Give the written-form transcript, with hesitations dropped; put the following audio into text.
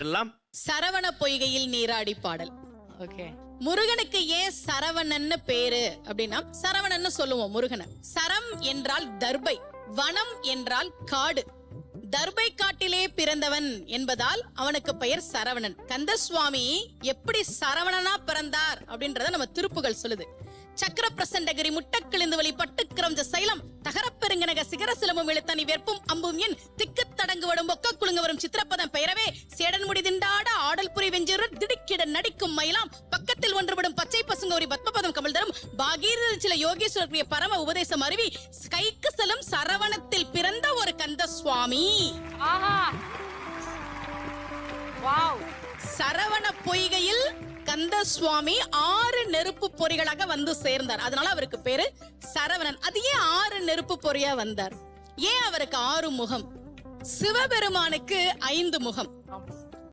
எல்லாம் சரவண பொய்கையில் நீராடி பாடல். ஓகே. முருகனுக்கு ஏன் சரவணன்னு பேரு அப்படின்னா, சரவணன்னு சொல்லுவோம் முருகனை. சரம் என்றால் தர்பை, வனம் என்றால் காடு. தர்பை காட்டிலே பிறந்தவன் என்பதால் அவனுக்கு பெயர் சரவணன். கந்தசுவாமி எப்படி சரவணனா பிறந்தார் அப்படின்றத நம்ம திருப்புகள் சொல்லுது. சக்கர பிரசண்டகிரி முட்டக்கிழிந்து வழி பட்டுக்கிரம்ஜ சைலம் தகரப்பெருங்கனக சிகர சிலமும் இழுத்தனி வெற்பும் அம்பும் என் திக்கு தடங்கு வடும் ஒக்க குழுங்க வரும் சித்திரப்பதம் பெயரவே சேடன் முடி திண்டாட ஆடல் புரி வெஞ்சிரு திடுக்கிட நடிக்கும் மயிலாம் பக்கத்தில் ஒன்றுபடும் பச்சை பசுங்கோரி பத்மபதம் கமல் தரும் பாகீர சில யோகேஸ்வரருடைய பரம உபதேசம் அருவி கைக்கு செல்லும் சரவணத்தில் பிறந்த ஒரு கந்த சுவாமி. சரவண பொய்கையில் கந்த சுவாமி 6 நெருப்பு பொறிகளாக வந்து சேர்ந்தார். அதனால அவருக்கு பேரு சரவணன். அது ஏன் 6 நெருப்பு பொறியா வந்தார்? ஏன் அவருக்கு 6 முகம்? சிவபெருமானுக்கு 5 முகம்,